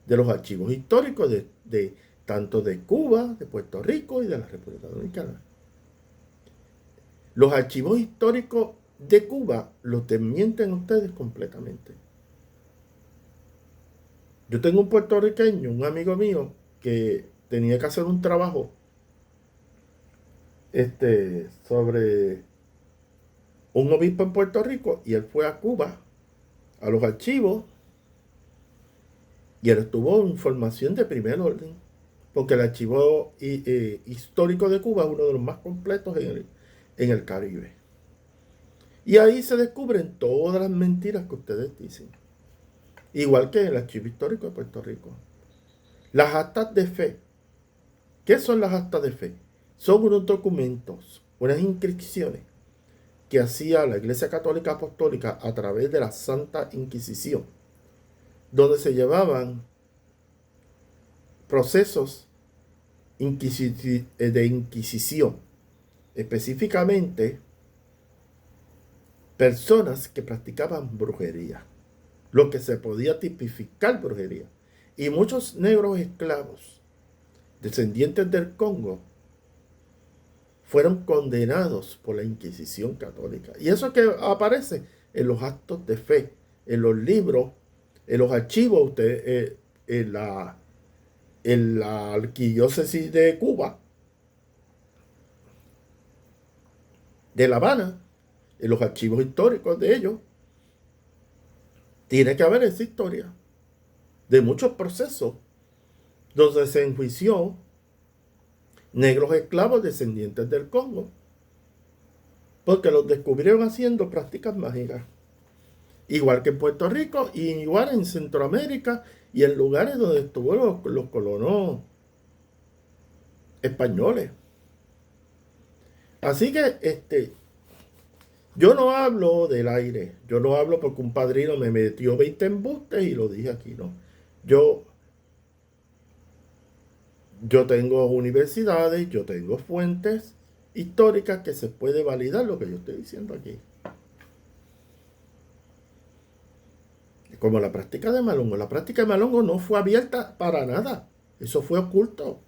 de los archivos históricos de tanto de Cuba, de Puerto Rico y de la República Dominicana. Los archivos históricos de Cuba los desmienten ustedes completamente. Yo tengo un puertorriqueño, un amigo mío, que tenía que hacer un trabajo sobre un obispo en Puerto Rico, y él fue a Cuba, a los archivos, y él tuvo información de primer orden, porque el archivo histórico de Cuba es uno de los más completos en el Caribe. Y ahí se descubren todas las mentiras que ustedes dicen. Igual que el archivo histórico de Puerto Rico. Las actas de fe. ¿Qué son las actas de fe? Son unos documentos, unas inscripciones que hacía la Iglesia Católica Apostólica a través de la Santa Inquisición, donde se llevaban procesos de inquisición, específicamente personas que practicaban brujería, lo que se podía tipificar brujería. Y muchos negros esclavos, descendientes del Congo, fueron condenados por la Inquisición católica. Y eso que aparece en los actos de fe, en los libros, en los archivos, en la arquidiócesis de Cuba, de La Habana, en los archivos históricos de ellos, tiene que haber esa historia de muchos procesos donde se enjuició negros esclavos descendientes del Congo, porque los descubrieron haciendo prácticas mágicas. Igual que en Puerto Rico, y igual en Centroamérica y en lugares donde estuvo los colonos españoles. Así que yo no hablo del aire, yo no hablo porque un padrino me metió 20 embustes y lo dije aquí, no. Yo tengo universidades, yo tengo fuentes históricas que se puede validar lo que yo estoy diciendo aquí. Como la práctica de Malongo. La práctica de Malongo no fue abierta para nada. Eso fue oculto.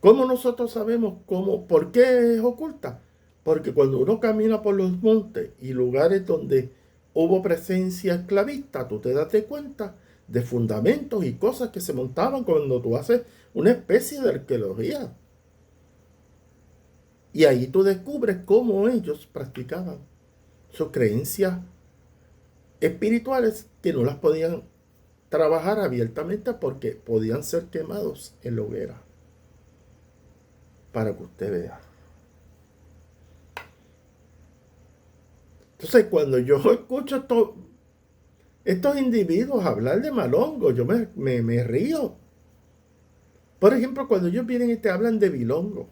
¿Cómo nosotros sabemos por qué es oculta? Porque cuando uno camina por los montes y lugares donde hubo presencia esclavista, tú te das cuenta de fundamentos y cosas que se montaban cuando tú haces una especie de arqueología. Y ahí tú descubres cómo ellos practicaban sus creencias espirituales, que no las podían trabajar abiertamente porque podían ser quemados en la hoguera. Para que usted vea. Entonces, cuando yo escucho estos individuos hablar de Malongo, yo me río. Por ejemplo, cuando ellos vienen y te hablan de Bilongo.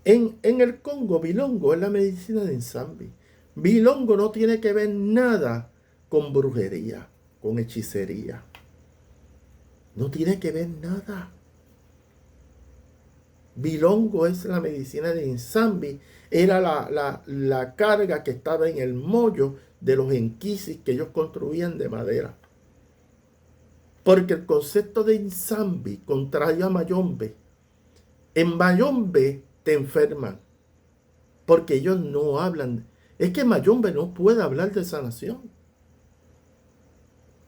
En el Congo, Bilongo es la medicina de Nsambi. Bilongo no tiene que ver nada con brujería, con hechicería. No tiene que ver nada. Bilongo es la medicina de Nsambi. Era la carga que estaba en el mollo de los enquisis que ellos construían de madera. Porque el concepto de Nsambi, contrario a Mayombe, en Mayombe te enferman. Porque ellos no hablan. Es que Mayombe no puede hablar de sanación.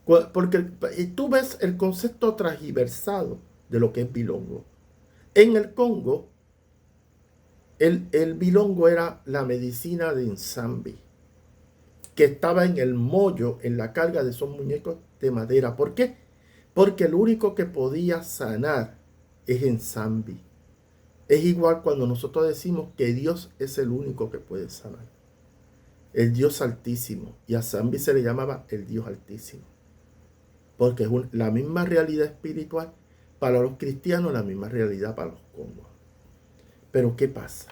Porque tú ves el concepto transversado de lo que es Bilongo. En el Congo, el Bilongo era la medicina de Nsambi, que estaba en el mollo, en la carga de esos muñecos de madera. ¿Por qué? Porque el único que podía sanar es Nsambi. Es igual cuando nosotros decimos que Dios es el único que puede sanar. El Dios Altísimo. Y a Nsambi se le llamaba el Dios Altísimo. Porque es la misma realidad espiritual para los cristianos, la misma realidad para los congos. Pero ¿qué pasa?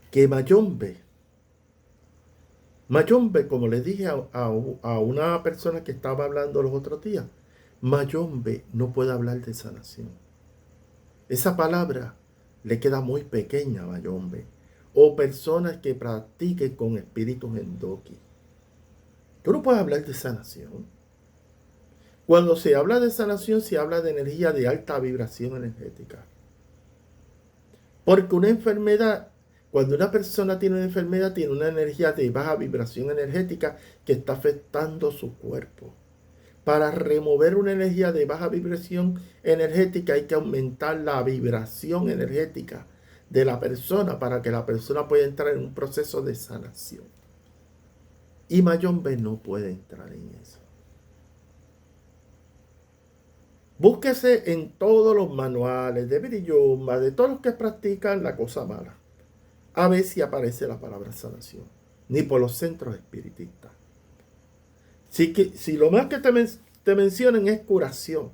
Que Mayombe, como les dije a una persona que estaba hablando los otros días, Mayombe no puede hablar de sanación. Esa palabra le queda muy pequeña a Mayombe. O personas que practiquen con espíritus endoki. Tú no puedes hablar de sanación. Cuando se habla de sanación, se habla de energía de alta vibración energética. Porque una enfermedad, cuando una persona tiene una enfermedad, tiene una energía de baja vibración energética que está afectando su cuerpo. Para remover una energía de baja vibración energética hay que aumentar la vibración energética de la persona para que la persona pueda entrar en un proceso de sanación. Y Mayombe no puede entrar en eso. Búsquese en todos los manuales de Viriyumba, de todos los que practican la cosa mala, a ver si aparece la palabra sanación, ni por los centros espiritistas. Si lo más que te mencionan es curación.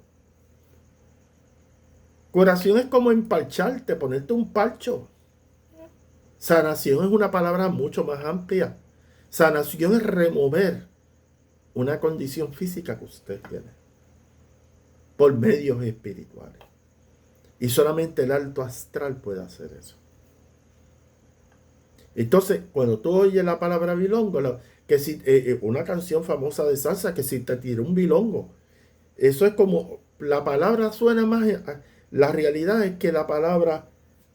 Curación es como empalcharte, ponerte un parcho. Sanación es una palabra mucho más amplia. Sanación es remover una condición física que usted tiene por medios espirituales. Y solamente el alto astral puede hacer eso. Entonces, cuando tú oyes la palabra bilongo, que si una canción famosa de salsa, que si te tira un bilongo, eso es como, la palabra suena más, la realidad es que la palabra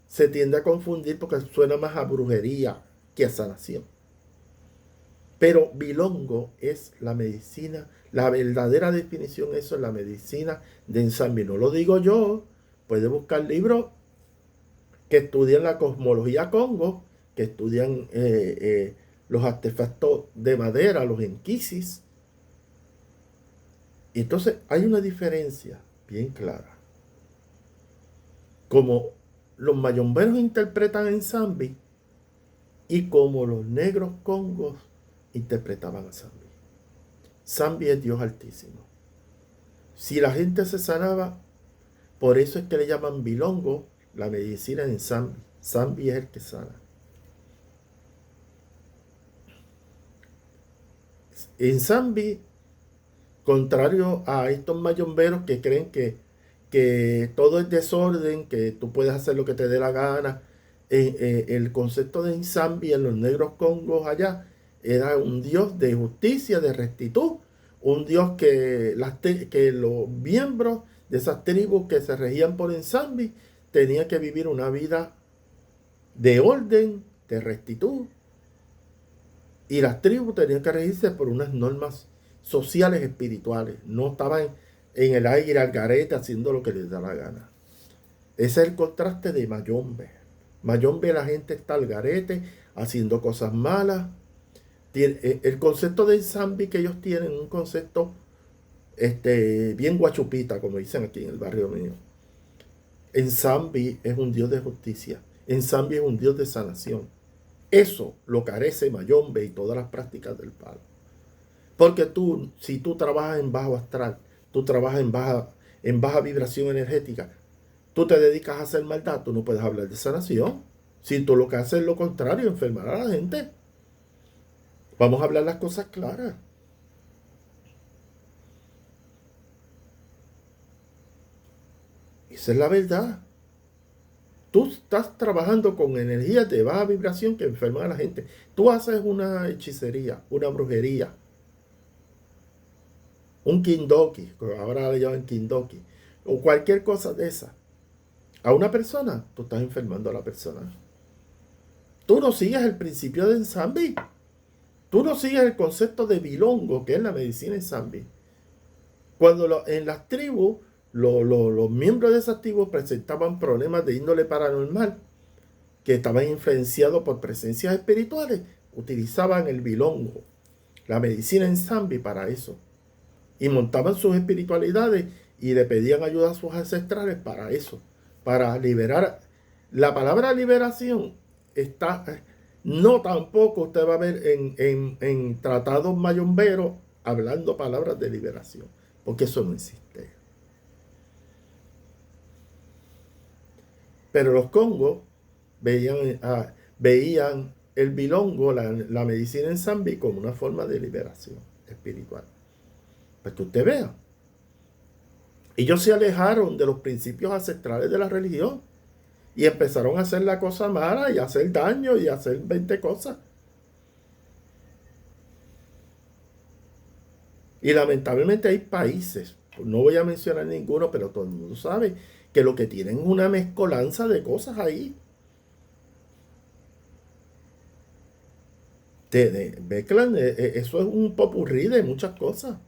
se tiende a confundir porque suena más a brujería que a sanación. Pero bilongo es la medicina, la verdadera definición, eso es la medicina de Nsambi. No lo digo yo, puede buscar libros que estudian la cosmología Congo, que estudian los artefactos de madera, los enquisis. Y entonces hay una diferencia bien clara. Como los mayomberos interpretan en Nsambi y como los negros congos interpretaban a Nsambi. Nsambi es Dios altísimo. Si la gente se sanaba, por eso es que le llaman bilongo, la medicina en Nsambi. Nsambi es el que sana. En Nsambi, contrario a estos mayomberos que creen que todo es desorden, que tú puedes hacer lo que te dé la gana, el concepto de Nsambi en los negros congos allá era un Dios de justicia, de rectitud, un Dios que los miembros de esas tribus que se regían por Nsambi tenían que vivir una vida de orden, de rectitud, y las tribus tenían que regirse por unas normas sociales, espirituales. No estaban en el aire al garete haciendo lo que les da la gana. Ese es el contraste de Mayombe. Mayombe, la gente está al garete haciendo cosas malas. El concepto de Nsambi que ellos tienen, un concepto bien guachupita, como dicen aquí en el barrio mío. Nsambi es un Dios de justicia. Nsambi es un Dios de sanación. Eso lo carece Mayombe y todas las prácticas del palo. Porque si tú trabajas en bajo astral, tú trabajas en baja vibración energética, tú te dedicas a hacer maldad, tú no puedes hablar de sanación. Si tú lo que haces es lo contrario, enfermar a la gente. Vamos a hablar las cosas claras. Esa es la verdad. Tú estás trabajando con energías de baja vibración que enferman a la gente. Tú haces una hechicería, una brujería, un kindoki, ahora le llaman kindoki, o cualquier cosa de esa. A una persona, tú estás enfermando a la persona. Tú no sigues el principio de Nsambi. Tú no sigues el concepto de bilongo, que es la medicina Nsambi. Cuando en las tribus, los miembros de esas tribus presentaban problemas de índole paranormal, que estaban influenciados por presencias espirituales, utilizaban el bilongo, la medicina Nsambi para eso. Y montaban sus espiritualidades y le pedían ayuda a sus ancestrales para eso, para liberar. La palabra liberación está, no tampoco usted va a ver en tratados mayomberos hablando palabras de liberación, porque eso no existe. Pero los congos veían el bilongo, la medicina Nsambi, como una forma de liberación espiritual. Para que usted vea. Ellos se alejaron de los principios ancestrales de la religión y empezaron a hacer la cosa mala y a hacer daño y a hacer 20 cosas. Y lamentablemente hay países, no voy a mencionar ninguno, pero todo el mundo sabe que lo que tienen es una mezcolanza de cosas ahí. Mezclan, eso es un popurrí de muchas cosas.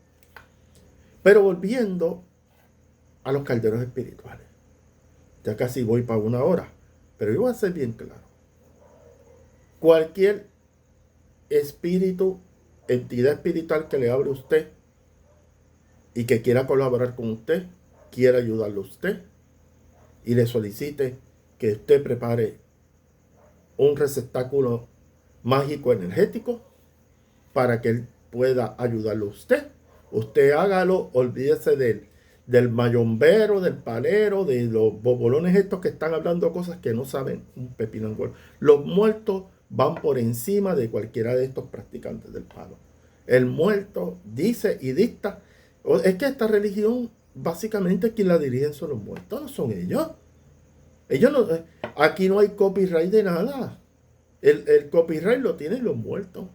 Pero volviendo a los calderos espirituales. Ya casi voy para 1 hora, pero yo voy a ser bien claro. Cualquier espíritu, entidad espiritual que le hable a usted y que quiera colaborar con usted, quiera ayudarle a usted y le solicite que usted prepare un receptáculo mágico energético para que él pueda ayudarle a usted. Usted hágalo, olvídese del mayombero, del palero, de los bobolones estos que están hablando cosas que no saben un pepino en gordo. Los muertos van por encima de cualquiera de estos practicantes del palo. El muerto dice y dicta. Es que esta religión, básicamente, quien la dirigen son los muertos, no son ellos. Ellos no, aquí no hay copyright de nada. El copyright lo tienen los muertos.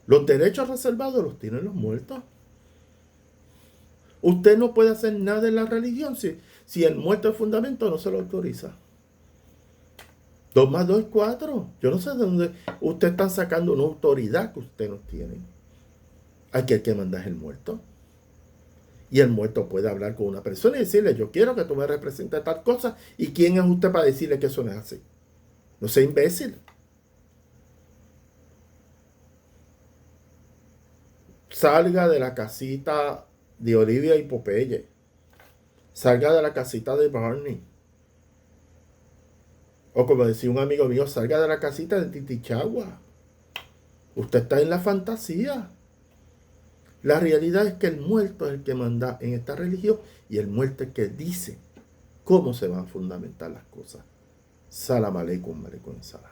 Los derechos reservados los tienen los muertos. Usted no puede hacer nada en la religión si el muerto del fundamento no se lo autoriza. 2 más 2 es 4. Yo no sé de dónde usted está sacando una autoridad que usted no tiene. Aquí el que manda es el muerto. Y el muerto puede hablar con una persona y decirle, yo quiero que tú me representes tal cosa. ¿Y quién es usted para decirle que eso no es así? No sea imbécil. Salga de la casita de Olivia y Popeye. Salga de la casita de Barney. O como decía un amigo mío, salga de la casita de Titichagua. Usted está en la fantasía. La realidad es que el muerto es el que manda en esta religión y el muerto es el que dice cómo se van a fundamentar las cosas. Salam aleikum, salam.